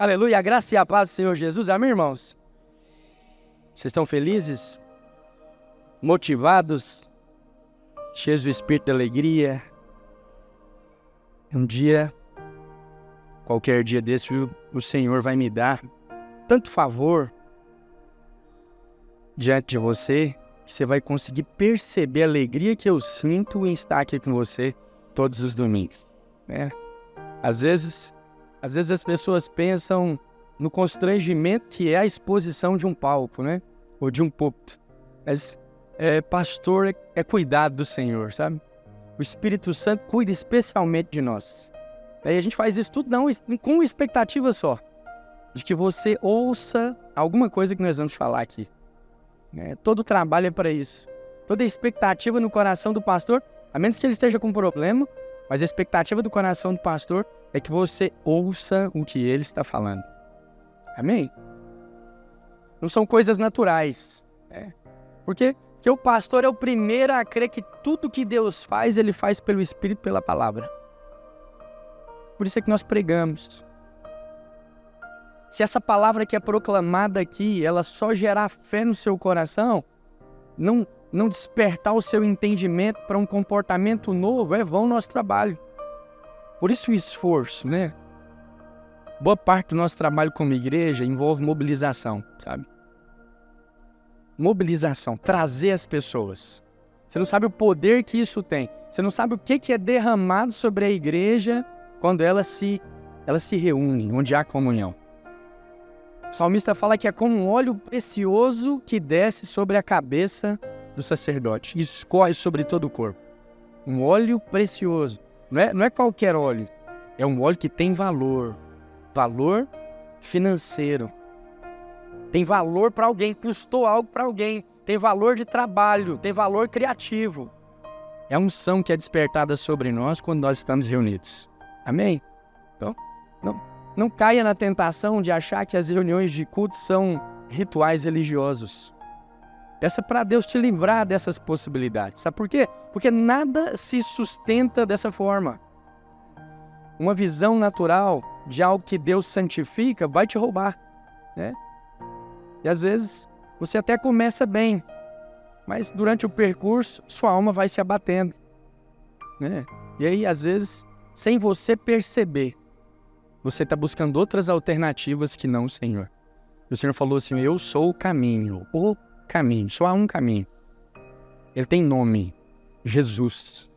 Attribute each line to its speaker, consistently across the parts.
Speaker 1: Aleluia, a graça e a paz do Senhor Jesus. Amém, irmãos? Vocês estão felizes? Motivados? Cheios do Espírito da alegria? Um dia, qualquer dia desse, o Senhor vai me dar tanto favor diante de você, que você vai conseguir perceber a alegria que eu sinto em estar aqui com você todos os domingos, né? Às vezes as pessoas pensam no constrangimento que é a exposição de um palco, né? Ou de um púlpito. Mas pastor é cuidado do Senhor, sabe? O Espírito Santo cuida especialmente de nós. Aí a gente faz isso tudo não, com uma expectativa só, de que você ouça alguma coisa que nós vamos falar aqui. Todo o trabalho é para isso. Toda a expectativa no coração do pastor, a menos que ele esteja com um problema, mas a expectativa do coração do pastor é que você ouça o que ele está falando. Amém? Não são coisas naturais. Porque o pastor é o primeiro a crer que tudo que Deus faz, ele faz pelo Espírito e pela palavra. Por isso é que nós pregamos. Se essa palavra que é proclamada aqui, ela só gerar fé no seu coração, não despertar o seu entendimento para um comportamento novo, é vão o nosso trabalho. Por isso o esforço, né? Boa parte do nosso trabalho como igreja envolve mobilização, sabe? Mobilização, trazer as pessoas. Você não sabe o poder que isso tem. Você não sabe o que é derramado sobre a igreja quando ela se reúne, onde há comunhão. O salmista fala que é como um óleo precioso que desce sobre a cabeça do sacerdote e escorre sobre todo o corpo. Um óleo precioso. Não é qualquer óleo. É um óleo que tem valor. Valor financeiro. Tem valor para alguém, custou algo para alguém. Tem valor de trabalho, tem valor criativo. É a unção que é despertada sobre nós quando nós estamos reunidos. Amém? Então, não caia na tentação de achar que as reuniões de culto são rituais religiosos. Peça para Deus te livrar dessas possibilidades. Sabe por quê? Porque nada se sustenta dessa forma. Uma visão natural de algo que Deus santifica vai te roubar, né? E às vezes você até começa bem, mas durante o percurso sua alma vai se abatendo, né? E aí às vezes, sem você perceber, você está buscando outras alternativas que não o Senhor. E o Senhor falou assim, eu sou o caminho, só há um caminho. Ele tem nome, Jesus.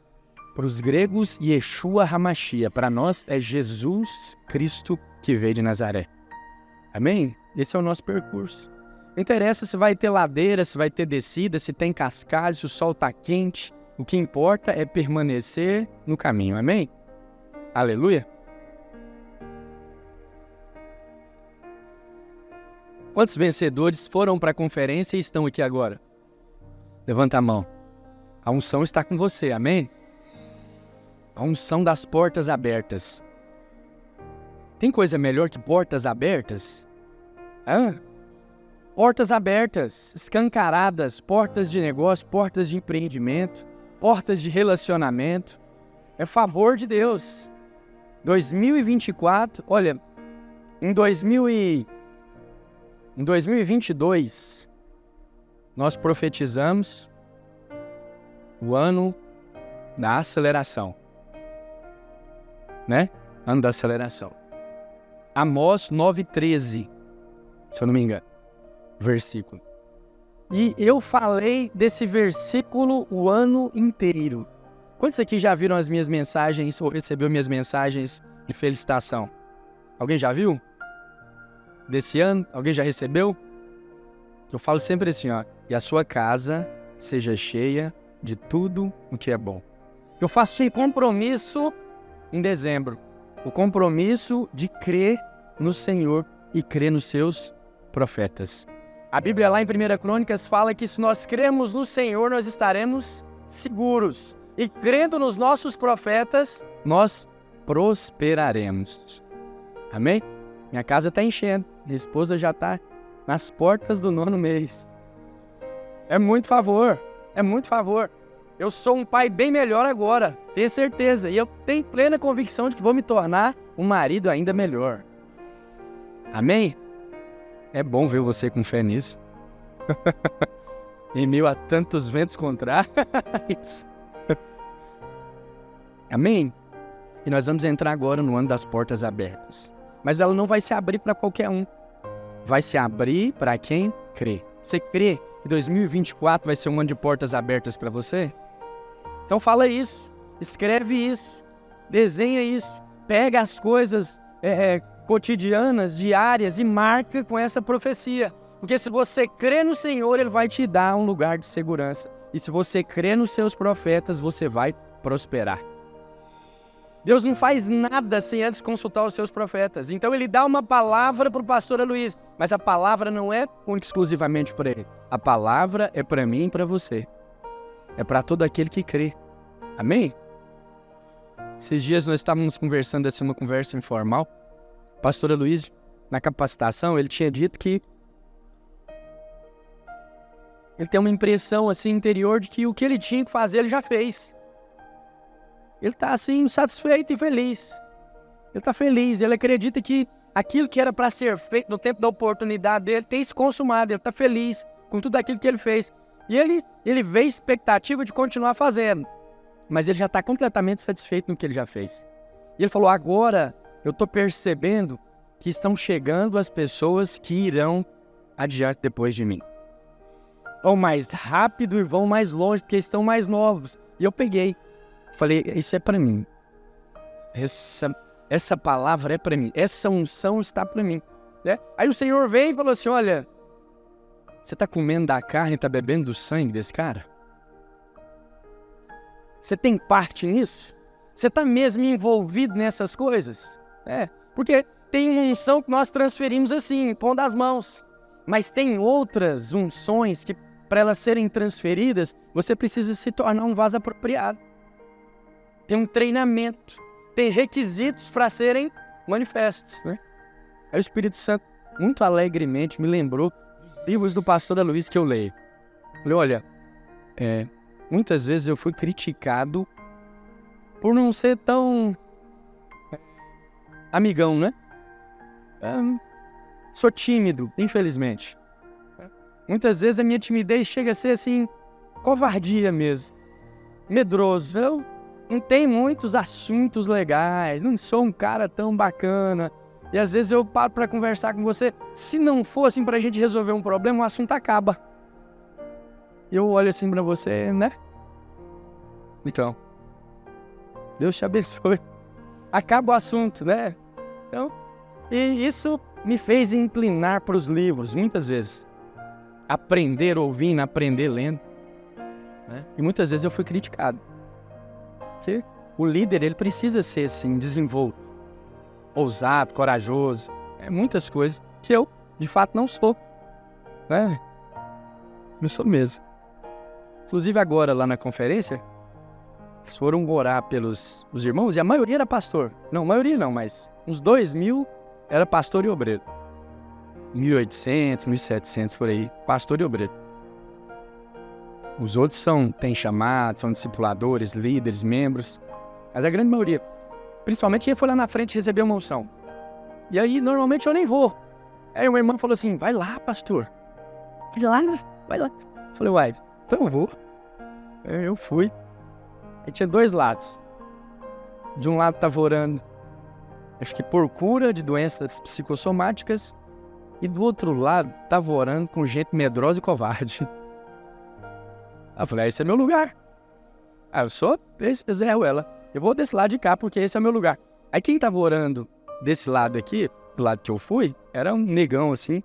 Speaker 1: Para os gregos, Yeshua HaMashiach. Para nós é Jesus Cristo que veio de Nazaré. Amém? Esse é o nosso percurso. Não interessa se vai ter ladeira, se vai ter descida, se tem cascalho, se o sol está quente. O que importa é permanecer no caminho. Amém? Aleluia. Quantos vencedores foram para a conferência e estão aqui agora? Levanta a mão. A unção está com você, amém? A unção das portas abertas. Tem coisa melhor que portas abertas? Portas abertas, escancaradas, portas de negócio, portas de empreendimento, portas de relacionamento. É favor de Deus. 2024, olha, em 2022, nós profetizamos o ano da aceleração, né? Ano da aceleração. Amós 9:13, se eu não me engano, versículo. E eu falei desse versículo o ano inteiro. Quantos aqui já viram as minhas mensagens ou recebeu minhas mensagens de felicitação? Alguém já viu? Desse ano? Alguém já recebeu? Eu falo sempre assim, ó, e a sua casa seja cheia de tudo o que é bom. Eu faço um compromisso em dezembro, o compromisso de crer no Senhor e crer nos seus profetas. A Bíblia lá em 1 Crônicas fala que se nós cremos no Senhor, nós estaremos seguros. E crendo nos nossos profetas, nós prosperaremos. Amém? Minha casa está enchendo. Minha esposa já está nas portas do 9º mês. É muito favor. É muito favor. Eu sou um pai bem melhor agora, tenho certeza. E eu tenho plena convicção de que vou me tornar um marido ainda melhor. Amém? É bom ver você com fé nisso. Em meio a tantos ventos contrários. Amém? E nós vamos entrar agora no ano das portas abertas. Mas ela não vai se abrir para qualquer um. Vai se abrir para quem crê. Você crê que 2024 vai ser um ano de portas abertas para você? Então fala isso, escreve isso, desenha isso, pega as coisas cotidianas, diárias e marca com essa profecia. Porque se você crê no Senhor, Ele vai te dar um lugar de segurança. E se você crê nos seus profetas, você vai prosperar. Deus não faz nada sem antes consultar os seus profetas. Então Ele dá uma palavra para o pastor Aloysio, mas a palavra não é única exclusivamente para ele. A palavra é para mim e para você. É para todo aquele que crê. Amém? Esses dias nós estávamos conversando, assim, uma conversa informal. O pastor Aloysio, na capacitação, ele tinha dito que ele tem uma impressão assim interior de que o que ele tinha que fazer, ele já fez. Ele está assim, satisfeito e feliz. Ele está feliz, ele acredita que aquilo que era para ser feito no tempo da oportunidade dele tem se consumado. Ele está feliz com tudo aquilo que ele fez. E ele vê expectativa de continuar fazendo. Mas ele já está completamente satisfeito no que ele já fez. E ele falou, agora eu estou percebendo que estão chegando as pessoas que irão adiante depois de mim. Vão mais rápido e vão mais longe, porque estão mais novos. E eu peguei. Falei, isso é para mim. Essa palavra é para mim. Essa unção está para mim. Né? Aí o Senhor veio e falou assim, olha, você está comendo da carne e está bebendo do sangue desse cara? Você tem parte nisso? Você está mesmo envolvido nessas coisas? Porque tem uma unção que nós transferimos assim, pondo as mãos. Mas tem outras unções que, para elas serem transferidas, você precisa se tornar um vaso apropriado. Tem um treinamento, tem requisitos para serem manifestos. Né? Aí o Espírito Santo, muito alegremente, me lembrou dos livros do pastor Aloysio que eu leio. Falei, olha, muitas vezes eu fui criticado por não ser tão amigão, né? Sou tímido, infelizmente. Muitas vezes a minha timidez chega a ser assim, covardia mesmo, medroso. Eu não tenho muitos assuntos legais, não sou um cara tão bacana. E às vezes eu paro para conversar com você, se não for assim pra gente resolver um problema, o assunto acaba. E eu olho assim pra você, né? Então, Deus te abençoe. Acaba o assunto, né? Então, e isso me fez inclinar para os livros, muitas vezes. Aprender ouvindo, aprender lendo. Né? E muitas vezes eu fui criticado. Porque o líder, ele precisa ser assim, desenvolto, ousado, corajoso. Muitas coisas que eu, de fato, não sou. Né? Não sou mesmo. Inclusive agora, lá na conferência, eles foram orar pelos os irmãos, e a maioria era pastor. Não, a maioria não, mas uns 2.000 era pastor e obreiro. 1.800, 1.700 por aí, pastor e obreiro. Os outros têm chamados, são discipuladores, líderes, membros. Mas a grande maioria, principalmente quem foi lá na frente receber uma unção. E aí, normalmente, eu nem vou. Aí uma irmã falou assim, vai lá, pastor. Vai lá. Eu falei, uai, então eu vou. Eu fui. Aí tinha dois lados. De um lado estava orando, acho que por cura de doenças psicossomáticas, e do outro lado estava orando com gente medrosa e covarde. Aí eu falei, esse é meu lugar. Eu sou esse Zé Ruela. Eu vou desse lado de cá porque esse é meu lugar. Aí quem estava orando desse lado aqui, do lado que eu fui, era um negão assim,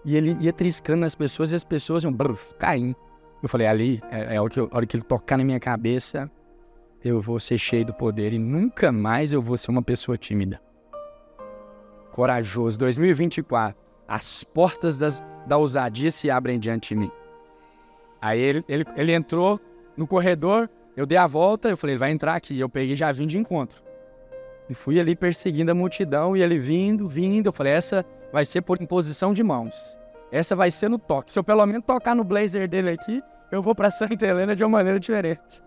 Speaker 1: e ele ia triscando nas pessoas e as pessoas iam caindo. Eu falei, ali, a hora que ele tocar na minha cabeça, eu vou ser cheio do poder e nunca mais eu vou ser uma pessoa tímida. Corajoso, 2024, as portas da ousadia se abrem diante de mim. Aí ele entrou no corredor, eu dei a volta, eu falei, ele vai entrar aqui. Eu peguei e já vim de encontro. E fui ali perseguindo a multidão, e ele vindo, eu falei, essa vai ser por imposição de mãos. Essa vai ser no toque. Se eu pelo menos tocar no blazer dele aqui, eu vou para Santa Helena de uma maneira diferente.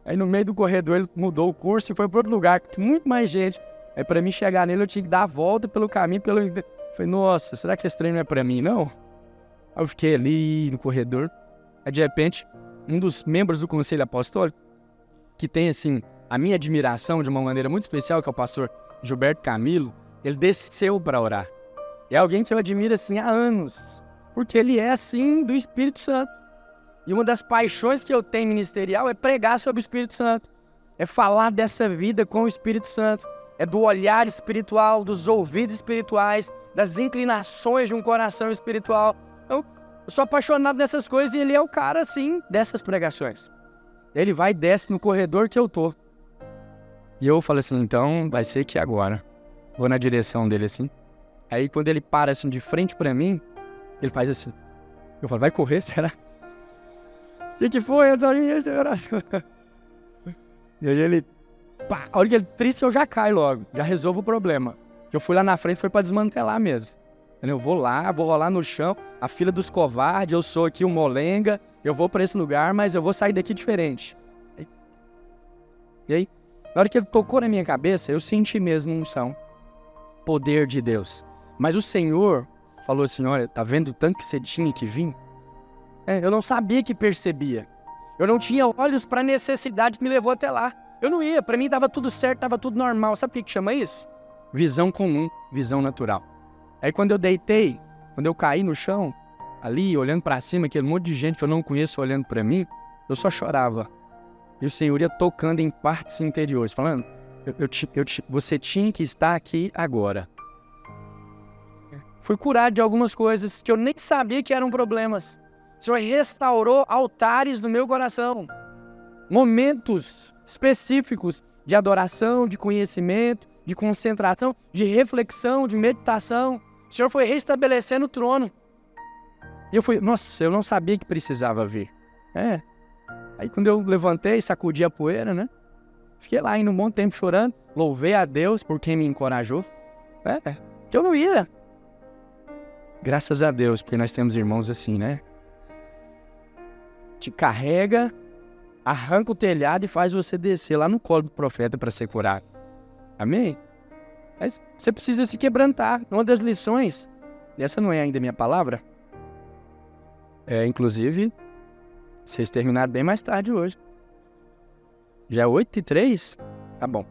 Speaker 1: Aí no meio do corredor ele mudou o curso e foi para outro lugar, com muito mais gente. Aí para mim chegar nele eu tinha que dar a volta pelo caminho, Falei, nossa, será que esse trem não é para mim, não? Aí eu fiquei ali no corredor. Aí de repente, um dos membros do Conselho Apostólico, que tem assim a minha admiração de uma maneira muito especial, que é o pastor Gilberto Camilo, ele desceu para orar. É alguém que eu admiro assim há anos, porque ele é assim do Espírito Santo. E uma das paixões que eu tenho ministerial é pregar sobre o Espírito Santo, é falar dessa vida com o Espírito Santo, é do olhar espiritual, dos ouvidos espirituais, das inclinações de um coração espiritual. Então, eu sou apaixonado nessas coisas e ele é o cara assim dessas pregações. Ele vai e desce no corredor que eu tô. E eu falo assim, então vai ser que agora. Vou na direção dele assim. Aí quando ele para assim de frente pra mim, ele faz assim. Eu falo, vai correr, será? O que foi? Será? E aí ele, pá, a hora que ele triste eu já caio logo, já resolvo o problema. Eu fui lá na frente, foi pra desmantelar mesmo. Eu vou lá, vou rolar no chão, a fila dos covardes, eu sou aqui o molenga, eu vou pra esse lugar, mas eu vou sair daqui diferente. E aí, na hora que ele tocou na minha cabeça, eu senti mesmo unção, poder de Deus. Mas o Senhor falou assim, olha, tá vendo o tanto que você tinha que vir? Eu não sabia que percebia. Eu não tinha olhos para a necessidade que me levou até lá. Eu não ia, para mim dava tudo certo, dava tudo normal. Sabe o que chama isso? Visão comum, visão natural. Aí quando eu deitei, quando eu caí no chão, ali olhando para cima, aquele monte de gente que eu não conheço olhando para mim, eu só chorava. E o Senhor ia tocando em partes interiores, falando, você tinha que estar aqui agora. Fui curado de algumas coisas que eu nem sabia que eram problemas. O Senhor restaurou altares no meu coração. Momentos específicos de adoração, de conhecimento, de concentração, de reflexão, de meditação. O Senhor foi restabelecendo o trono. E eu fui, nossa, eu não sabia que precisava vir. Aí quando eu levantei, sacudi a poeira, né? Fiquei lá ainda um bom tempo chorando. Louvei a Deus por quem me encorajou. Que eu não ia. Graças a Deus, porque nós temos irmãos assim, né? Te carrega, arranca o telhado e faz você descer lá no colo do profeta para ser curado. Amém? Mas você precisa se quebrantar. Uma das lições, essa não é ainda a minha palavra, inclusive, vocês terminaram bem mais tarde hoje. Já é 8h03? Tá bom.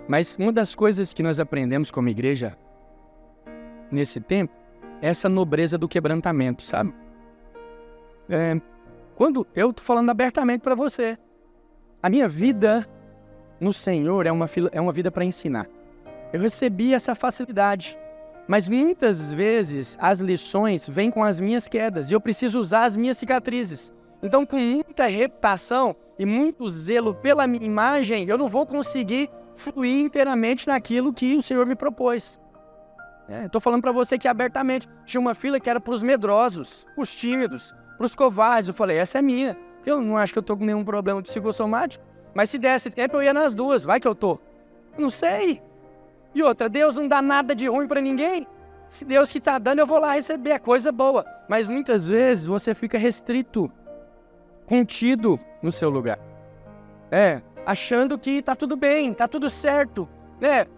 Speaker 1: Mas uma das coisas que nós aprendemos como igreja nesse tempo é essa nobreza do quebrantamento, sabe? Quando eu tô falando abertamente para você, a minha vida no Senhor é uma vida para ensinar. Eu recebi essa facilidade, mas muitas vezes as lições vêm com as minhas quedas e eu preciso usar as minhas cicatrizes. Então, com muita reputação e muito zelo pela minha imagem, eu não vou conseguir fluir inteiramente naquilo que o Senhor me propôs. Estou falando para você que abertamente tinha uma fila que era para os medrosos, os tímidos, para os covardes. Eu falei, essa é minha. Eu não acho que eu estou com nenhum problema psicossomático, mas se desse tempo eu ia nas duas. Vai que eu tô. Não sei. E outra, Deus não dá nada de ruim para ninguém. Se Deus que está dando, eu vou lá receber, é coisa boa. Mas muitas vezes você fica restrito, contido no seu lugar. Achando que está tudo bem, está tudo certo.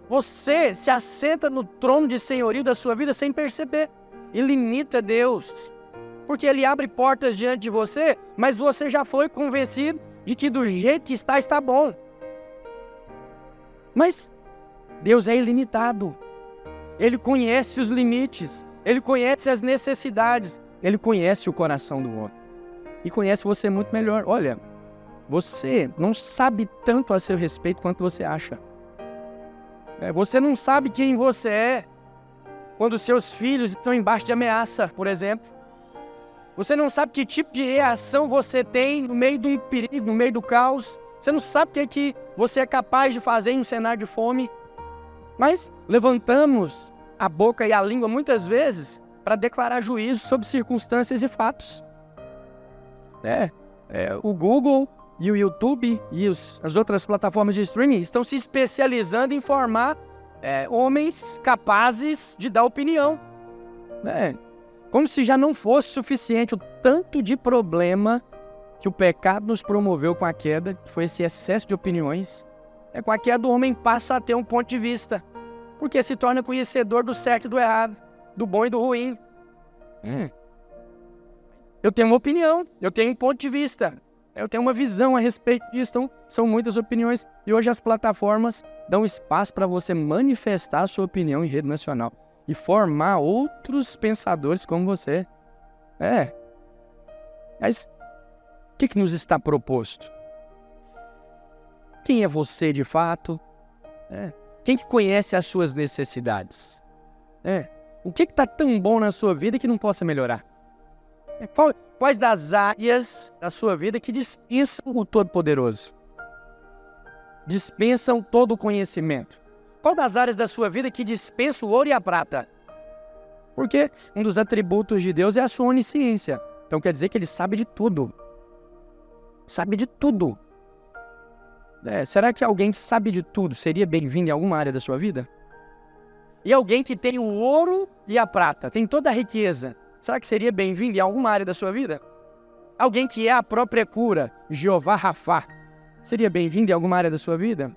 Speaker 1: Você se assenta no trono de senhorio da sua vida sem perceber. E limita Deus. Porque Ele abre portas diante de você, mas você já foi convencido de que do jeito que está bom. Mas Deus é ilimitado. Ele conhece os limites. Ele conhece as necessidades. Ele conhece o coração do homem. E conhece você muito melhor. Olha, você não sabe tanto a seu respeito quanto você acha. Você não sabe quem você é quando seus filhos estão embaixo de ameaça, por exemplo. Você não sabe que tipo de reação você tem no meio de um perigo, no meio do caos. Você não sabe o que você é capaz de fazer em um cenário de fome. Mas levantamos a boca e a língua muitas vezes para declarar juízo sobre circunstâncias e fatos. O Google e o YouTube e as outras plataformas de streaming estão se especializando em formar homens capazes de dar opinião. Como se já não fosse suficiente o tanto de problema que o pecado nos promoveu com a queda, que foi esse excesso de opiniões. Com a queda do homem passa a ter um ponto de vista, porque se torna conhecedor do certo e do errado, do bom e do ruim. Eu tenho uma opinião, eu tenho um ponto de vista, eu tenho uma visão a respeito disso. Então, são muitas opiniões. E hoje as plataformas dão espaço para você manifestar a sua opinião em rede nacional e formar outros pensadores como você. Mas o que nos está proposto? Quem é você de fato? Quem que conhece as suas necessidades? O que está tão bom na sua vida que não possa melhorar? Quais das áreas da sua vida que dispensam o Todo-Poderoso? Dispensam todo o conhecimento? Qual das áreas da sua vida que dispensa o ouro e a prata? Porque um dos atributos de Deus é a sua onisciência. Então quer dizer que Ele sabe de tudo. Sabe de tudo. Será que alguém que sabe de tudo seria bem-vindo em alguma área da sua vida? E alguém que tem o ouro e a prata, tem toda a riqueza, será que seria bem-vindo em alguma área da sua vida? Alguém que é a própria cura, Jeová Rafá, seria bem-vindo em alguma área da sua vida?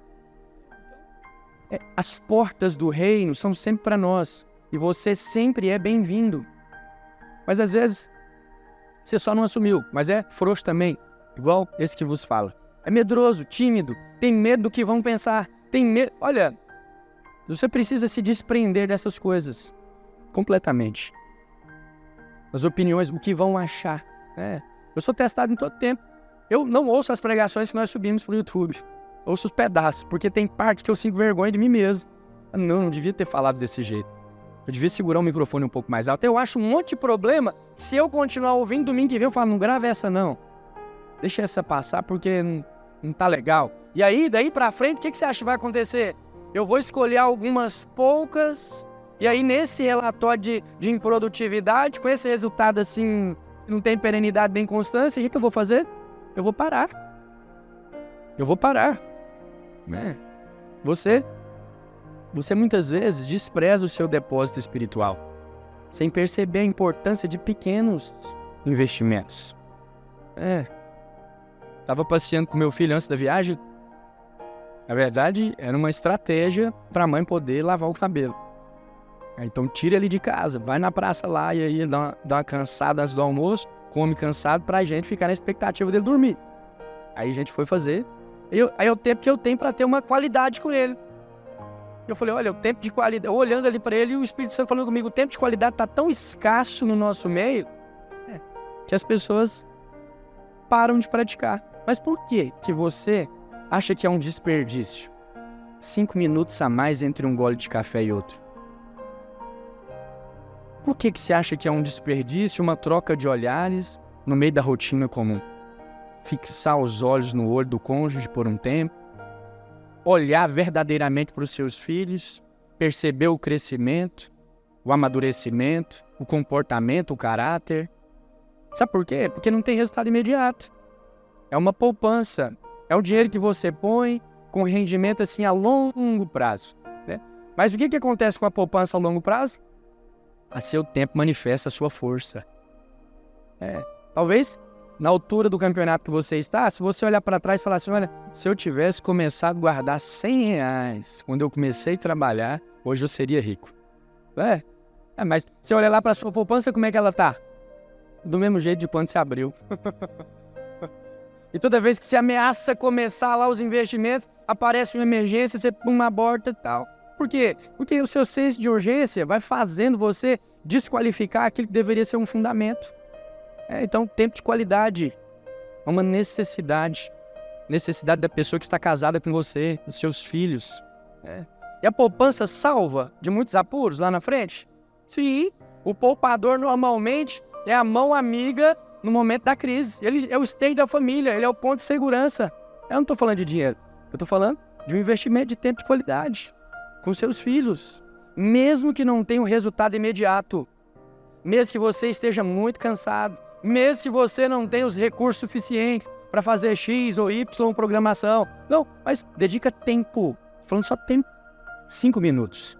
Speaker 1: As portas do reino são sempre para nós, e você sempre é bem-vindo. Mas às vezes, você só não assumiu, mas é frouxo também, igual esse que vos fala. É medroso, tímido, tem medo do que vão pensar, tem medo. Olha, você precisa se desprender dessas coisas completamente. As opiniões, o que vão achar. Eu sou testado em todo tempo. Eu não ouço as pregações que nós subimos para o YouTube. Ouço os pedaços, porque tem parte que eu sinto vergonha de mim mesmo. Não devia ter falado desse jeito. Eu devia segurar o microfone um pouco mais alto. Eu acho um monte de problema. Se eu continuar ouvindo domingo que vem, eu falo, não grava essa não. Deixa essa passar porque não tá legal. E aí, daí pra frente, o que você acha que vai acontecer? Eu vou escolher algumas poucas, e aí nesse relatório de improdutividade, com esse resultado assim, não tem perenidade bem constância, o que eu vou fazer? Eu vou parar. Você muitas vezes despreza o seu depósito espiritual, sem perceber a importância de pequenos investimentos. Estava passeando com meu filho antes da viagem. Na verdade, era uma estratégia para a mãe poder lavar o cabelo. Então tira ele de casa, vai na praça lá e aí dá uma cansada antes do almoço, come cansado pra gente ficar na expectativa dele dormir. Aí a gente foi fazer. Aí é o tempo que eu tenho para ter uma qualidade com ele. Eu falei, olha, o tempo de qualidade... Eu olhando ali para ele e o Espírito Santo falando comigo, o tempo de qualidade está tão escasso no nosso meio que as pessoas param de praticar. Mas por que você acha que é um desperdício 5 minutos a mais entre um gole de café e outro? Por que você acha que é um desperdício uma troca de olhares no meio da rotina comum? Fixar os olhos no olho do cônjuge por um tempo, olhar verdadeiramente para os seus filhos, perceber o crescimento, o amadurecimento, o comportamento, o caráter. Sabe por quê? Porque não tem resultado imediato. É uma poupança. É um dinheiro que você põe com rendimento assim a longo prazo. Mas o que acontece com a poupança a longo prazo? A seu tempo manifesta a sua força. Talvez na altura do campeonato que você está, se você olhar para trás e falar assim, olha, se eu tivesse começado a guardar R$100 quando eu comecei a trabalhar, hoje eu seria rico. Mas se olhar lá para a sua poupança, como é que ela está? Do mesmo jeito de quando você abriu. E toda vez que você ameaça começar lá os investimentos, aparece uma emergência, você aborta e tal. Por quê? Porque o seu senso de urgência vai fazendo você desqualificar aquilo que deveria ser um fundamento. Então, tempo de qualidade é uma necessidade. Necessidade da pessoa que está casada com você, dos seus filhos. E a poupança salva de muitos apuros lá na frente? Sim, o poupador normalmente é a mão amiga no momento da crise. Ele é o esteio da família, ele é o ponto de segurança. Eu não estou falando de dinheiro, eu estou falando de um investimento de tempo de qualidade com seus filhos. Mesmo que não tenha um resultado imediato, mesmo que você esteja muito cansado, mesmo que você não tenha os recursos suficientes para fazer X ou Y programação. Não, mas dedica tempo. Falando só tempo. 5 minutos.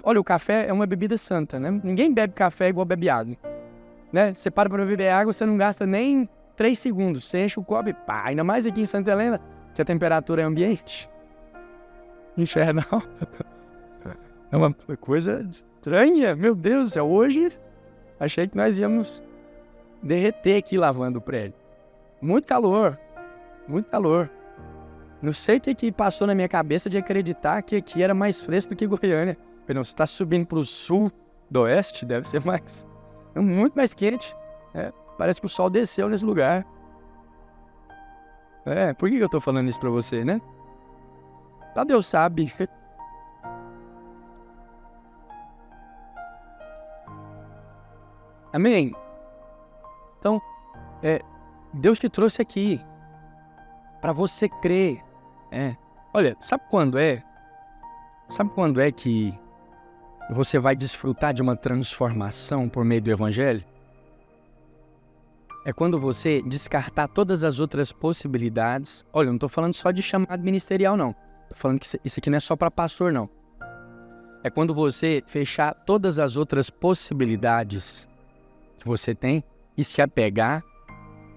Speaker 1: Olha, o café é uma bebida santa, né? Ninguém bebe café igual bebe água. Você para beber água, você não gasta nem 3 segundos. Você enche o copo e pá. Ainda mais aqui em Santa Helena, que a temperatura é ambiente. Infernal. É uma coisa estranha, meu Deus do céu. Hoje, achei que nós íamos derreter aqui lavando o prédio. Muito calor, muito calor. Não sei o que passou na minha cabeça de acreditar que aqui era mais fresco do que Goiânia. Não, você está subindo para o sul do oeste, deve ser muito mais quente. Parece que o sol desceu nesse lugar. Por que eu estou falando isso para você, né? Só Deus sabe. Amém? Então, Deus te trouxe aqui para você crer. Olha, sabe quando é? Sabe quando é que você vai desfrutar de uma transformação por meio do Evangelho? É quando você descartar todas as outras possibilidades. Olha, eu não estou falando só de chamado ministerial, não. Estou falando que isso aqui não é só para pastor, não. É quando você fechar todas as outras possibilidades que você tem e se apegar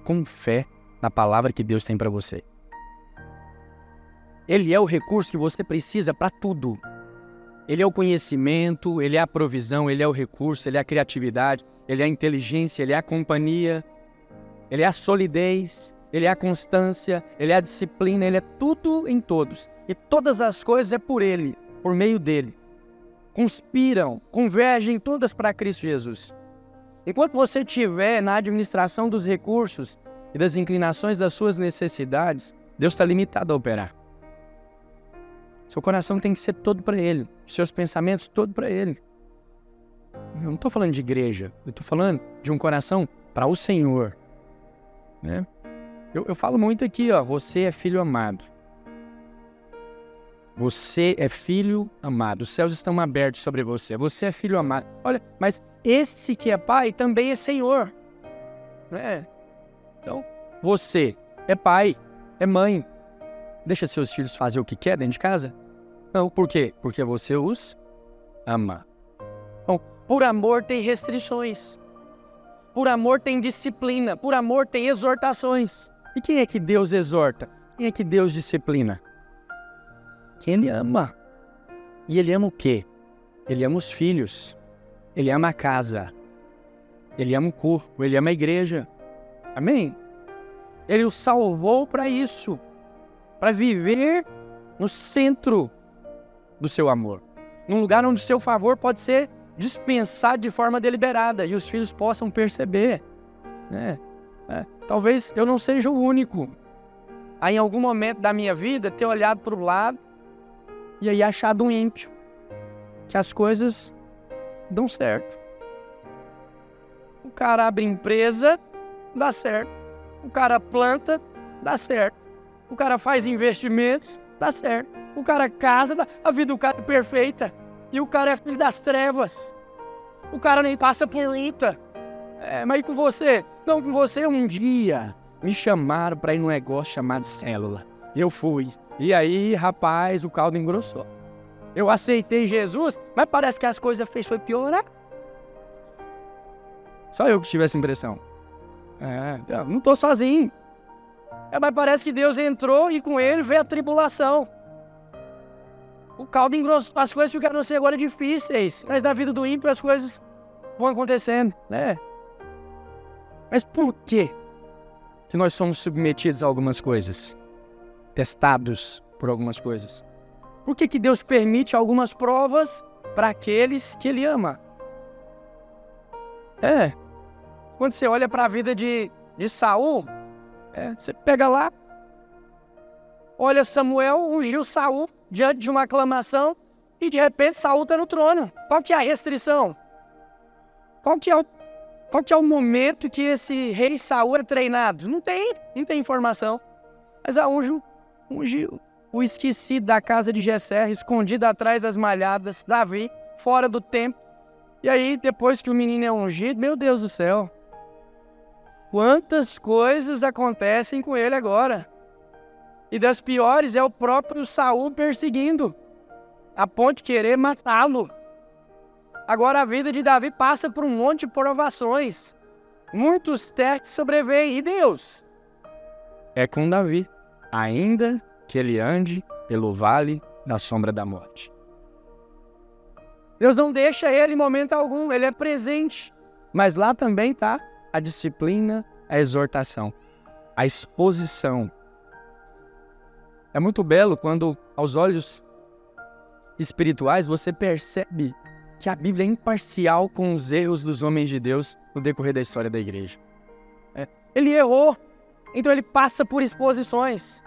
Speaker 1: com fé na palavra que Deus tem para você. Ele é o recurso que você precisa para tudo. Ele é o conhecimento, ele é a provisão, ele é o recurso, ele é a criatividade, ele é a inteligência, ele é a companhia, ele é a solidez, ele é a constância, ele é a disciplina, ele é tudo em todos. E todas as coisas é por ele, por meio dele. Conspiram, convergem todas para Cristo Jesus. Enquanto você estiver na administração dos recursos e das inclinações das suas necessidades, Deus está limitado a operar. Seu coração tem que ser todo para Ele. Seus pensamentos todo para Ele. Eu não estou falando de igreja. Eu estou falando de um coração para o Senhor. Né? Eu falo muito aqui, você é filho amado. Você é filho amado. Os céus estão abertos sobre você. Você é filho amado. Olha, mas esse que é pai também é Senhor. Né? Então, você é pai, é mãe. Deixa seus filhos fazer o que quer dentro de casa? Não, por quê? Porque você os ama. Então, por amor tem restrições. Por amor tem disciplina. Por amor tem exortações. E quem é que Deus exorta? Quem é que Deus disciplina? Quem Ele ama. E Ele ama o quê? Ele ama os filhos. Ele ama a casa. Ele ama o corpo. Ele ama a igreja. Amém? Ele o salvou para isso. Para viver no centro do seu amor. Num lugar onde o seu favor pode ser dispensado de forma deliberada e os filhos possam perceber. Talvez eu não seja o único a, em algum momento da minha vida, ter olhado para o lado e aí achado um ímpio. Que as coisas dão certo. O cara abre empresa, dá certo. O cara planta, dá certo. O cara faz investimentos, dá certo. O cara casa, a vida do cara é perfeita. E o cara é filho das trevas. O cara nem passa por luta. Mas e com você? Não, com você um dia me chamaram para ir num negócio chamado célula. Eu fui. E aí, rapaz, o caldo engrossou. Eu aceitei Jesus, mas parece que as coisas foi piorar. Só eu que tive essa impressão. Não estou sozinho. Mas parece que Deus entrou e com ele veio a tribulação. O caldo engrossou, as coisas ficaram assim agora difíceis. Mas na vida do ímpio as coisas vão acontecendo, né? Mas por que nós somos submetidos a algumas coisas? Testados por algumas coisas? Por que Deus permite algumas provas para aqueles que Ele ama? Quando você olha para a vida de Saul, você pega lá, olha Samuel, ungiu Saul diante de uma aclamação e de repente Saul está no trono. Qual que é a restrição? Qual que é o momento que esse rei Saul é treinado? Não tem informação. Mas ungiu o esquecido da casa de Jessé, escondido atrás das malhadas, Davi, fora do templo. E aí, depois que o menino é ungido, meu Deus do céu, quantas coisas acontecem com ele agora. E das piores é o próprio Saul perseguindo, a ponto de querer matá-lo. Agora a vida de Davi passa por um monte de provações. Muitos testes sobrevêm. E Deus é com Davi. Ainda que ele ande pelo vale da sombra da morte. Deus não deixa ele em momento algum, ele é presente. Mas lá também está a disciplina, a exortação, a exposição. É muito belo quando, aos olhos espirituais, você percebe que a Bíblia é imparcial com os erros dos homens de Deus no decorrer da história da igreja. Ele errou, então ele passa por exposições,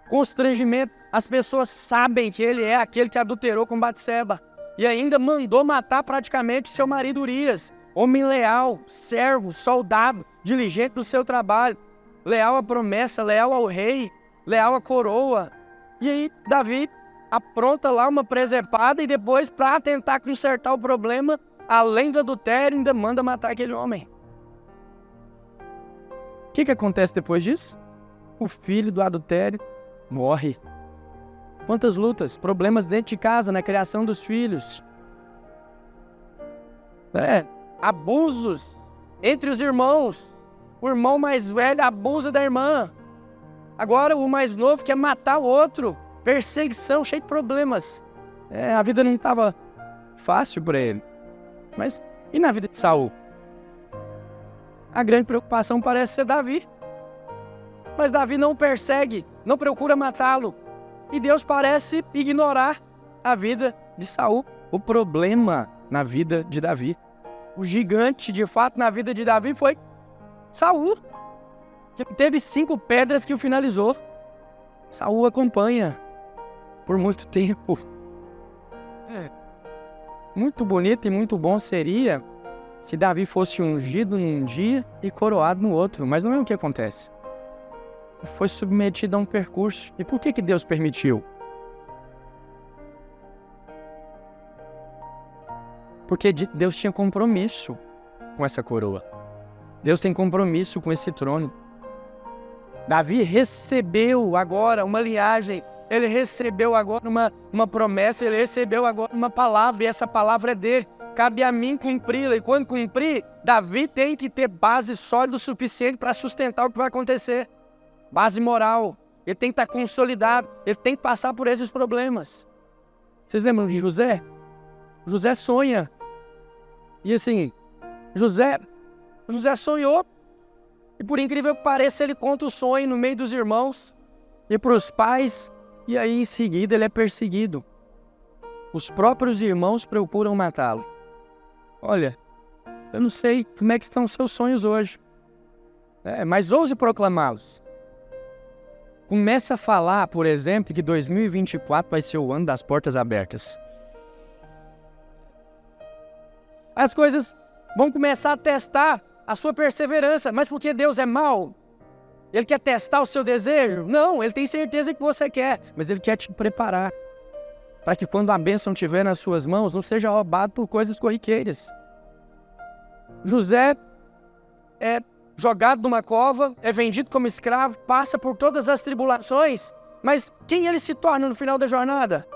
Speaker 1: constrangimento. As pessoas sabem que ele é aquele que adulterou com Batseba e ainda mandou matar praticamente seu marido Urias, homem leal, servo, soldado, diligente do seu trabalho, leal à promessa, leal ao rei, leal à coroa. E aí Davi apronta lá uma presepada e depois, para tentar consertar o problema, além do adultério, ainda manda matar aquele homem. O que acontece depois disso? O filho do adultério morre. Quantas lutas, problemas dentro de casa, na criação dos filhos. Abusos entre os irmãos. O irmão mais velho abusa da irmã. Agora o mais novo quer matar o outro. Perseguição, cheio de problemas. A vida não estava fácil para ele. Mas e na vida de Saul? A grande preocupação parece ser Davi. Mas Davi não persegue, não procura matá-lo. E Deus parece ignorar a vida de Saul. O problema na vida de Davi. O gigante, de fato, na vida de Davi foi Saul. Que teve 5 pedras que o finalizou. Saul acompanha por muito tempo. Muito bonito e muito bom seria se Davi fosse ungido num dia e coroado no outro. Mas não é o que acontece. Foi submetido a um percurso. E por que Deus permitiu? Porque Deus tinha compromisso com essa coroa. Deus tem compromisso com esse trono. Davi recebeu agora uma linhagem, ele recebeu agora uma promessa, ele recebeu agora uma palavra, e essa palavra é dele. Cabe a mim cumpri-la, e quando cumprir, Davi tem que ter base sólida o suficiente para sustentar o que vai acontecer. Base moral, ele tem que estar consolidado, ele tem que passar por esses problemas. Vocês lembram de José? José sonha. E assim, José sonhou, e por incrível que pareça, ele conta o sonho no meio dos irmãos e para os pais, e aí em seguida ele é perseguido. Os próprios irmãos procuram matá-lo. Olha, eu não sei como é que estão os seus sonhos hoje, mas ouse proclamá-los. Comece a falar, por exemplo, que 2024 vai ser o ano das portas abertas. As coisas vão começar a testar a sua perseverança, mas porque Deus é mau? Ele quer testar o seu desejo? Não, Ele tem certeza que você quer, mas Ele quer te preparar para que quando a bênção estiver nas suas mãos, não seja roubado por coisas corriqueiras. José é jogado numa cova, é vendido como escravo, passa por todas as tribulações, mas quem ele se torna no final da jornada?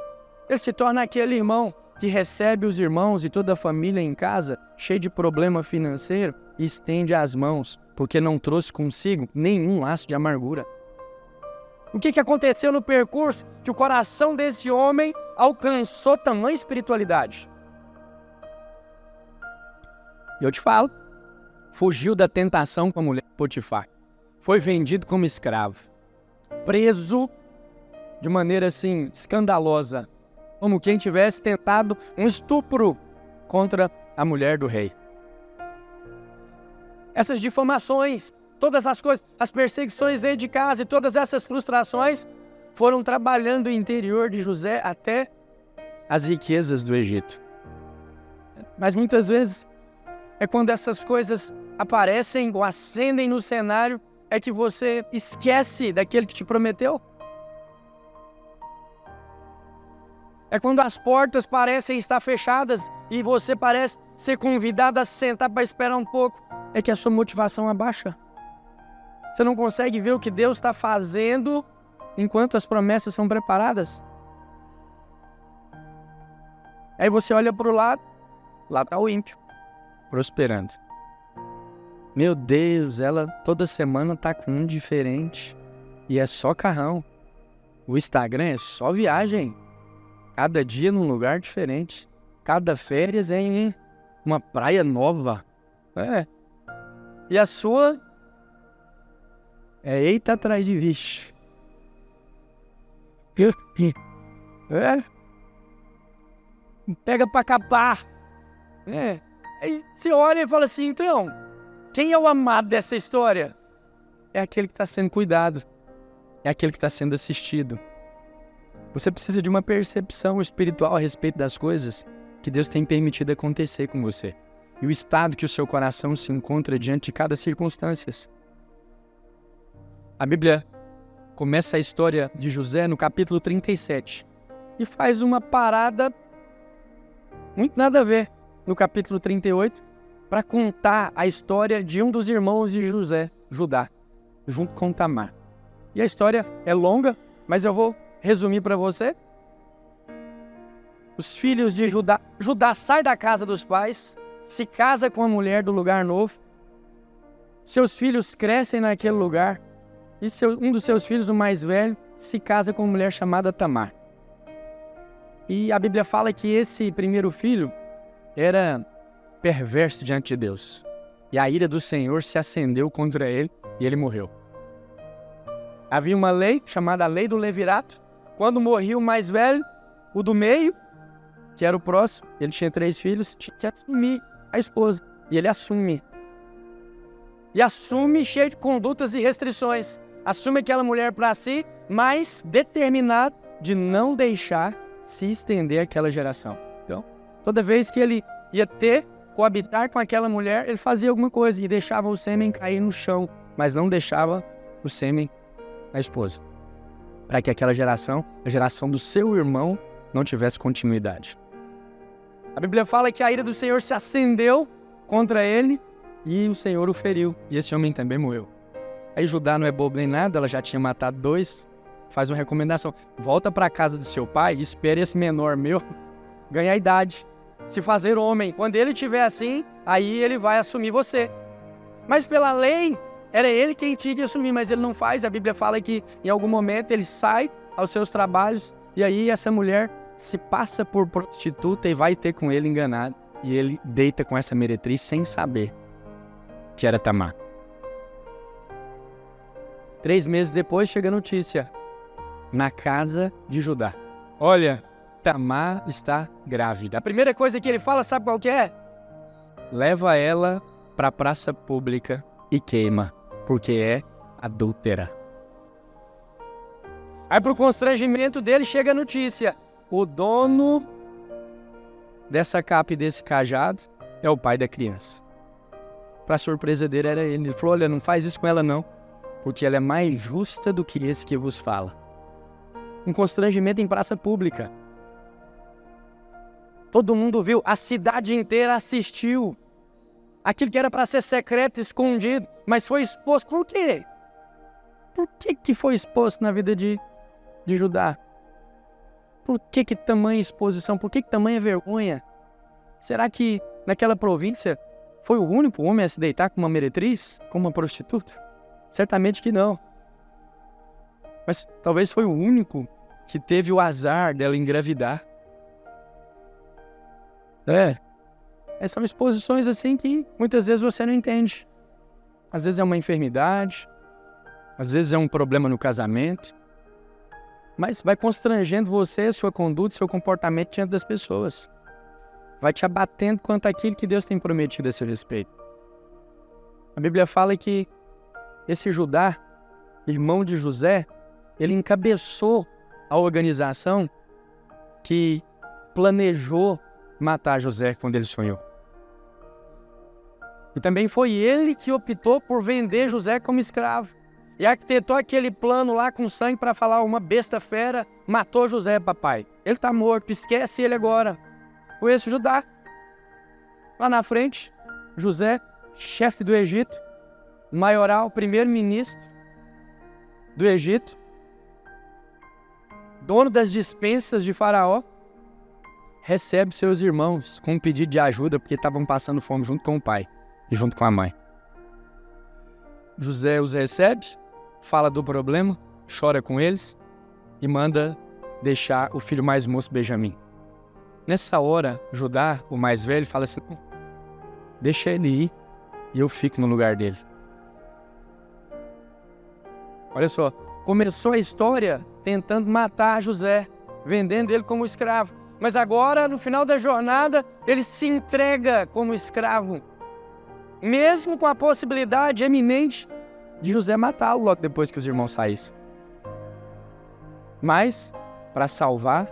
Speaker 1: Ele se torna aquele irmão que recebe os irmãos e toda a família em casa, cheio de problema financeiro, e estende as mãos, porque não trouxe consigo nenhum laço de amargura. O que aconteceu no percurso que o coração desse homem alcançou tamanha espiritualidade? Eu te falo, fugiu da tentação com a mulher de Potifar, foi vendido como escravo, preso de maneira assim escandalosa, como quem tivesse tentado um estupro contra a mulher do rei. Essas difamações, todas as coisas, as perseguições dentro de casa e todas essas frustrações foram trabalhando o interior de José até as riquezas do Egito. Mas muitas vezes é quando essas coisas aparecem ou acendem no cenário é que você esquece daquele que te prometeu. É quando as portas parecem estar fechadas e você parece ser convidado a sentar para esperar um pouco. É que a sua motivação abaixa. Você não consegue ver o que Deus está fazendo enquanto as promessas são preparadas. Aí você olha para o lado, lá está o ímpio, prosperando. Meu Deus, ela toda semana está com um diferente. E é só carrão. O Instagram é só viagem. Cada dia num lugar diferente. Cada férias é em uma praia nova. E a sua é eita atrás de vixe. Pega pra capar. Aí você olha e fala assim, então, quem é o amado dessa história? É aquele que está sendo cuidado. É aquele que está sendo assistido. Você precisa de uma percepção espiritual a respeito das coisas que Deus tem permitido acontecer com você. E o estado que o seu coração se encontra diante de cada circunstância. A Bíblia começa a história de José no capítulo 37 e faz uma parada muito nada a ver no capítulo 38 para contar a história de um dos irmãos de José, Judá, junto com Tamar. E a história é longa, mas eu vou resumir para você. Os filhos de Judá. Judá sai da casa dos pais, se casa com a mulher do lugar novo. Seus filhos crescem naquele lugar. E um dos seus filhos, o mais velho, se casa com uma mulher chamada Tamar. E a Bíblia fala que esse primeiro filho era perverso diante de Deus. E a ira do Senhor se acendeu contra ele e ele morreu. Havia uma lei chamada a lei do levirato. Quando morria o mais velho, o do meio, que era o próximo, ele tinha 3 filhos, tinha que assumir a esposa. E ele assume. E assume cheio de condutas e restrições. Assume aquela mulher para si, mas determinado de não deixar se estender aquela geração. Então, toda vez que ele ia coabitar com aquela mulher, ele fazia alguma coisa e deixava o sêmen cair no chão, mas não deixava o sêmen na esposa. Para que aquela geração, a geração do seu irmão, não tivesse continuidade. A Bíblia fala que a ira do Senhor se acendeu contra ele e o Senhor o feriu. E esse homem também morreu. Aí Judá não é bobo nem nada, ela já tinha matado 2. Faz uma recomendação. Volta para a casa do seu pai e espere esse menor meu ganhar idade. Se fazer homem. Quando ele estiver assim, aí ele vai assumir você. Mas pela lei, era ele quem tinha de assumir, mas ele não faz. A Bíblia fala que em algum momento ele sai aos seus trabalhos e aí essa mulher se passa por prostituta e vai ter com ele enganado. E ele deita com essa meretriz sem saber que era Tamar. 3 meses depois chega a notícia na casa de Judá. Olha, Tamar está grávida. A primeira coisa que ele fala, sabe qual que é? Leva ela para a praça pública e queima, porque é adúltera. Aí pro constrangimento dele chega a notícia. O dono dessa capa e desse cajado é o pai da criança. Para surpresa dele era ele. Ele falou, olha, não faz isso com ela não, porque ela é mais justa do que esse que vos fala. Um constrangimento em praça pública. Todo mundo viu, a cidade inteira assistiu. Aquilo que era para ser secreto, escondido, mas foi exposto. Por quê? Por que foi exposto na vida de Judá? Por que tamanha exposição? Por que tamanha vergonha? Será que naquela província foi o único homem a se deitar com uma meretriz? Com uma prostituta? Certamente que não. Mas talvez foi o único que teve o azar dela engravidar. São exposições assim que muitas vezes você não entende. Às vezes é uma enfermidade, às vezes é um problema no casamento, mas vai constrangendo você, sua conduta, seu comportamento diante das pessoas. Vai te abatendo quanto àquilo que Deus tem prometido a seu respeito. A Bíblia fala que esse Judá, irmão de José, ele encabeçou a organização que planejou matar José quando ele sonhou. E também foi ele que optou por vender José como escravo. E arquitetou aquele plano lá com sangue para falar, uma besta fera matou José, papai. Ele está morto, esquece ele agora. Foi esse Judá. Lá na frente, José, chefe do Egito, maioral, primeiro-ministro do Egito, dono das dispensas de Faraó, recebe seus irmãos com um pedido de ajuda porque estavam passando fome junto com o pai e junto com a mãe. José os recebe, fala do problema, chora com eles e manda deixar o filho mais moço, Benjamim. Nessa hora, Judá, o mais velho, fala assim: deixa ele ir e eu fico no lugar dele. Olha só, começou a história tentando matar José, vendendo ele como escravo. Mas agora, no final da jornada, ele se entrega como escravo, mesmo com a possibilidade eminente de José matá-lo logo depois que os irmãos saíssem. Mas, para salvar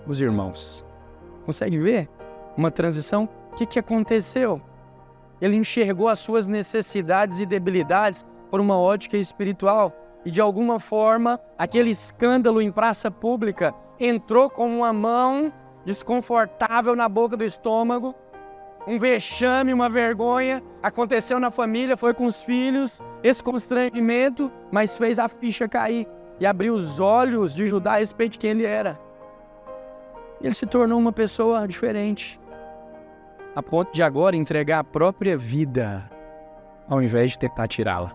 Speaker 1: os irmãos. Consegue ver uma transição? O que aconteceu? Ele enxergou as suas necessidades e debilidades por uma ótica espiritual. E de alguma forma, aquele escândalo em praça pública entrou como uma mão desconfortável na boca do estômago. Um vexame, uma vergonha, aconteceu na família, foi com os filhos, esse constrangimento, mas fez a ficha cair e abriu os olhos de Judá a respeito de quem ele era. Ele se tornou uma pessoa diferente, a ponto de agora entregar a própria vida, ao invés de tentar tirá-la.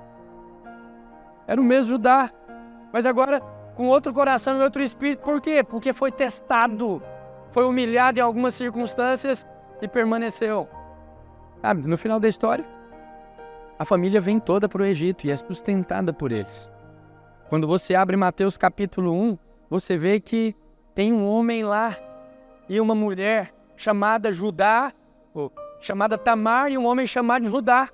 Speaker 1: Era o mesmo Judá, mas agora com outro coração e outro espírito. Por quê? Porque foi testado, foi humilhado em algumas circunstâncias e permaneceu. No final da história, a família vem toda para o Egito e é sustentada por eles. Quando você abre Mateus capítulo 1, você vê que tem um homem lá e uma mulher chamada Judá, ou chamada Tamar, e um homem chamado Judá,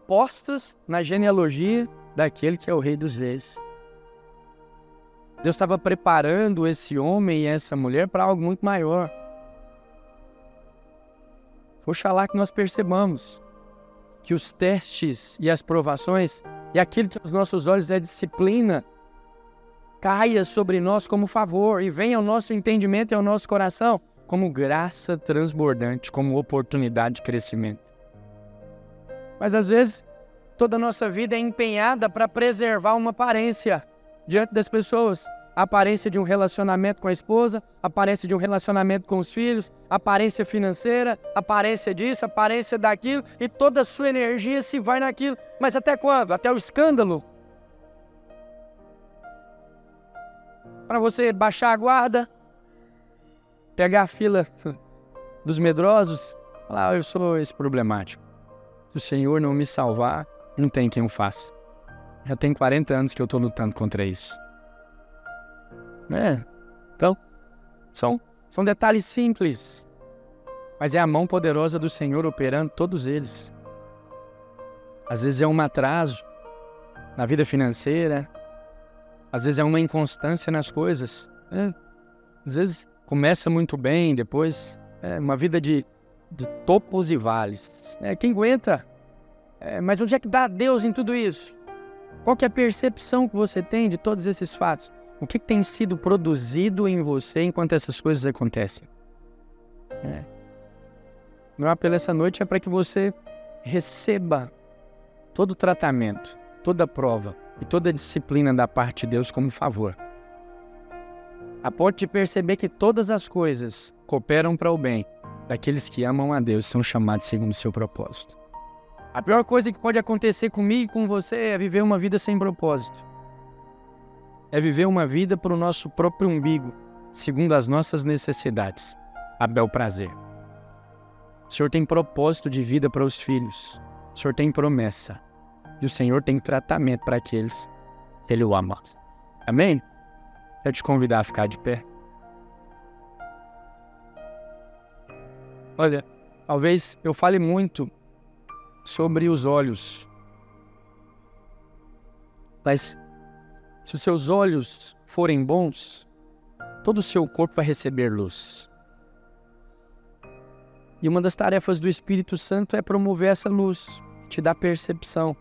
Speaker 1: postas na genealogia daquele que é o rei dos reis. Deus estava preparando esse homem e essa mulher para algo muito maior. Oxalá que nós percebamos que os testes e as provações e aquilo que aos nossos olhos é disciplina caia sobre nós como favor e venha ao nosso entendimento e ao nosso coração como graça transbordante, como oportunidade de crescimento. Mas às vezes toda a nossa vida é empenhada para preservar uma aparência diante das pessoas. A aparência de um relacionamento com a esposa, a aparência de um relacionamento com os filhos, a aparência financeira, a aparência disso, a aparência daquilo, e toda a sua energia se vai naquilo. Mas até quando? Até o escândalo? Para você baixar a guarda, pegar a fila dos medrosos, falar: eu sou esse problemático. Se o Senhor não me salvar, não tem quem o faça. Já tem 40 anos que eu estou lutando contra isso. Então, são detalhes simples, mas é a mão poderosa do Senhor operando todos eles. Às vezes é um atraso na vida financeira, às vezes é uma inconstância nas coisas. Às vezes começa muito bem, depois uma vida de topos e vales. Quem aguenta? Mas onde é que dá Deus em tudo isso? Qual que é a percepção que você tem de todos esses fatos? O que tem sido produzido em você enquanto essas coisas acontecem? Meu apelo essa noite é para que você receba todo o tratamento, toda a prova e toda a disciplina da parte de Deus como favor. A ponto de perceber que todas as coisas cooperam para o bem daqueles que amam a Deus e são chamados segundo o seu propósito. A pior coisa que pode acontecer comigo e com você é viver uma vida sem propósito. É viver uma vida para o nosso próprio umbigo, segundo as nossas necessidades, a bel prazer. O Senhor tem propósito de vida para os filhos. O Senhor tem promessa. E o Senhor tem tratamento para aqueles que Ele o ama. Amém? Quero te convidar a ficar de pé. Olha, talvez eu fale muito sobre os olhos. Mas se os seus olhos forem bons, todo o seu corpo vai receber luz. E uma das tarefas do Espírito Santo é promover essa luz, te dar percepção.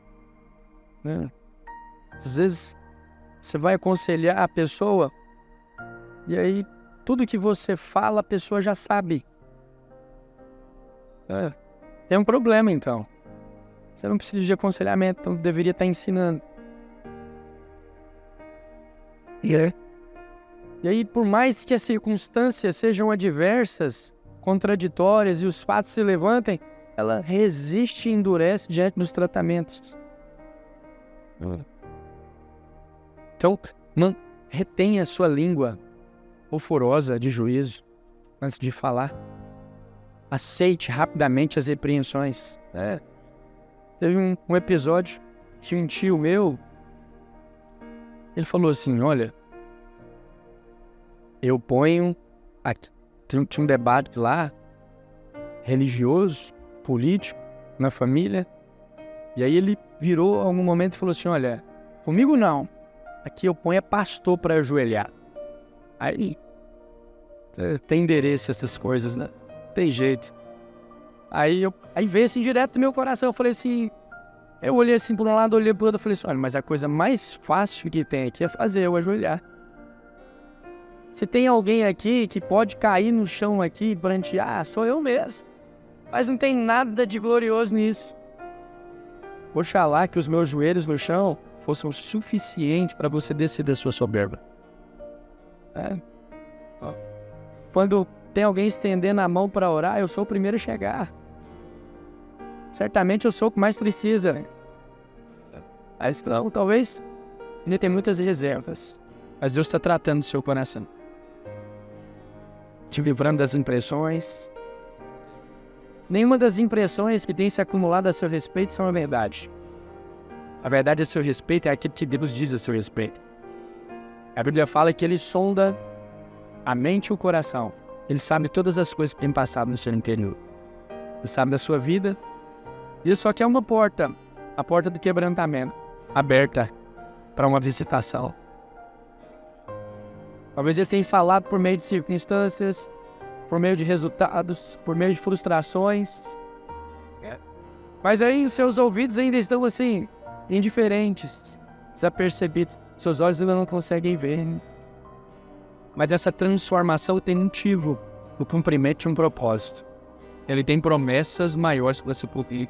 Speaker 1: Às vezes você vai aconselhar a pessoa e aí tudo que você fala a pessoa já sabe. Tem um problema então. Você não precisa de aconselhamento, então deveria estar ensinando. E aí, por mais que as circunstâncias sejam adversas, contraditórias e os fatos se levantem, ela resiste e endurece diante dos tratamentos. Então, retenha a sua língua oforosa de juízo antes de falar. Aceite rapidamente as repreensões. Teve um episódio que um tio meu, ele falou assim, olha, eu ponho... Aqui, tinha um debate lá, religioso, político, na família, e aí ele virou a algum momento e falou assim, olha, comigo não, aqui eu ponho pastor para ajoelhar. Aí tem endereço essas coisas, né? Tem jeito. Aí veio assim direto do meu coração, eu falei assim, eu olhei assim por um lado, olhei pro outro, eu falei assim, olha, mas a coisa mais fácil que tem aqui é fazer eu ajoelhar. Se tem alguém aqui que pode cair no chão aqui e prantear, sou eu mesmo. Mas não tem nada de glorioso nisso. Oxalá que os meus joelhos no chão fossem o suficiente para você descer da sua soberba. Quando tem alguém estendendo a mão para orar, eu sou o primeiro a chegar. Certamente eu sou o que mais precisa. Mas não, talvez ainda tem muitas reservas. Mas Deus está tratando do seu coração. Te livrando das impressões. Nenhuma das impressões que tem se acumulado a seu respeito são a verdade. A verdade a seu respeito é aquilo que Deus diz a seu respeito. A Bíblia fala que Ele sonda a mente e o coração. Ele sabe todas as coisas que tem passado no seu interior. Ele sabe da sua vida. Ele só quer uma porta. A porta do quebrantamento. Aberta para uma visitação. Talvez Ele tenha falado por meio de circunstâncias, por meio de resultados, por meio de frustrações. Mas aí os seus ouvidos ainda estão assim, indiferentes, desapercebidos. Seus olhos ainda não conseguem ver. Mas essa transformação tem motivo, o cumprimento de um propósito. Ele tem promessas maiores para você cumprir.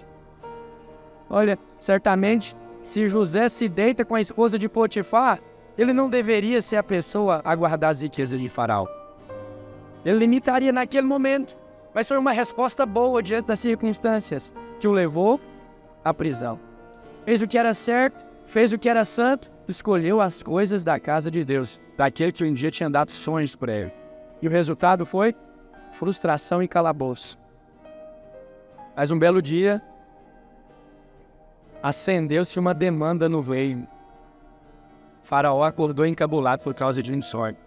Speaker 1: Olha, certamente, se José se deita com a esposa de Potifar, ele não deveria ser a pessoa a guardar as riquezas de Faraó. Ele limitaria naquele momento, mas foi uma resposta boa diante das circunstâncias que o levou à prisão. Fez o que era certo, fez o que era santo, escolheu as coisas da casa de Deus, daquele que um dia tinha dado sonhos para ele. E o resultado foi frustração e calabouço. Mas um belo dia, acendeu-se uma demanda no reino. Faraó acordou encabulado por causa de um insônia.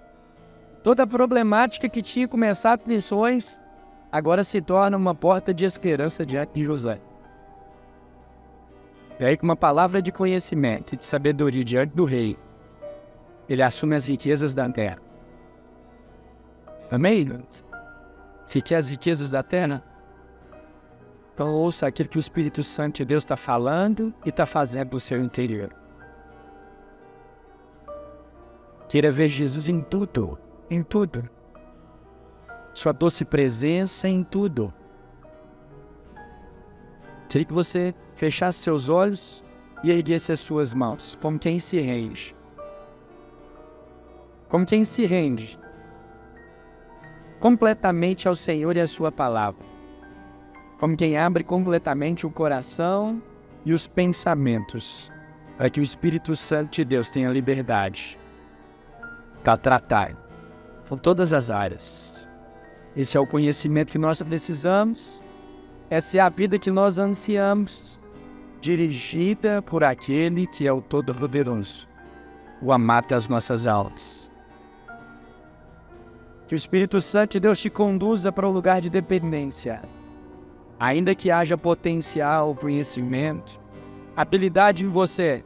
Speaker 1: Toda a problemática que tinha começado em sonhos, agora se torna uma porta de esperança diante de José. E aí, com uma palavra de conhecimento e de sabedoria diante do rei, ele assume as riquezas da terra. Amém? Se quer as riquezas da terra, então ouça aquilo que o Espírito Santo de Deus está falando e está fazendo no seu interior. Queira ver Jesus em tudo, em tudo. Sua doce presença em tudo. Queria que você fechasse seus olhos e erguesse as suas mãos, como quem se rende. Como quem se rende completamente ao Senhor e à sua palavra. Como quem abre completamente o coração e os pensamentos, para que o Espírito Santo de Deus tenha liberdade para tratar com todas as áreas. Esse é o conhecimento que nós precisamos, essa é a vida que nós ansiamos, dirigida por aquele que é o Todo-Poderoso, o amado das nossas almas. Que o Espírito Santo de Deus te conduza para um lugar de dependência, ainda que haja potencial, conhecimento, habilidade em você.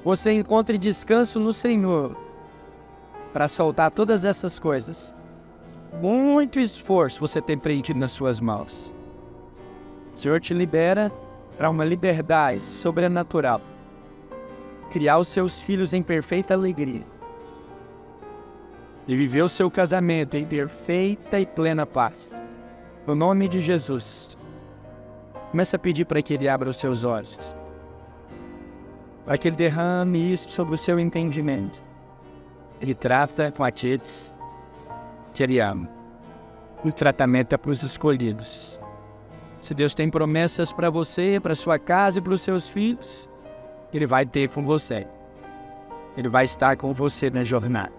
Speaker 1: Você encontre descanso no Senhor para soltar todas essas coisas. Muito esforço você tem preenchido nas suas mãos. O Senhor te libera para uma liberdade sobrenatural. Criar os seus filhos em perfeita alegria. E viver o seu casamento em perfeita e plena paz. No nome de Jesus. Comece a pedir para que Ele abra os seus olhos. Para que Ele derrame isso sobre o seu entendimento. Ele trata com aqueles que Ele ama. O tratamento é para os escolhidos. Se Deus tem promessas para você, para sua casa e para os seus filhos, Ele vai ter com você. Ele vai estar com você na jornada.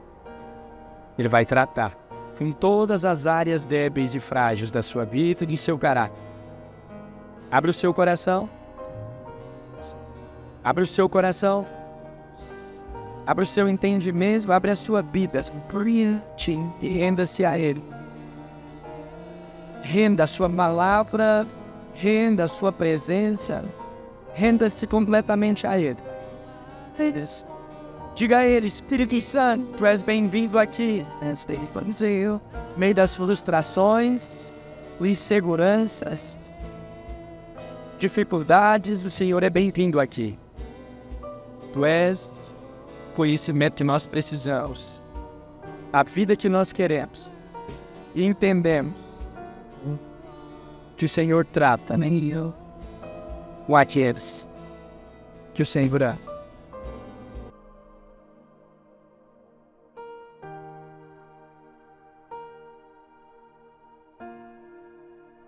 Speaker 1: Ele vai tratar com todas as áreas débeis e frágeis da sua vida e do seu caráter. Abre o seu coração. Abre o seu coração. Abre o seu entendimento. Abre a sua vida. E renda-se a Ele. Renda a sua palavra. Renda a sua presença. Renda-se completamente a Ele. Diga a Ele, Espírito Santo, Tu és bem-vindo aqui. No meio das frustrações, inseguranças, dificuldades, o Senhor é bem-vindo aqui. Tu és o conhecimento que nós precisamos, a vida que nós queremos. E entendemos que o Senhor trata com aqueles que o Senhor ama.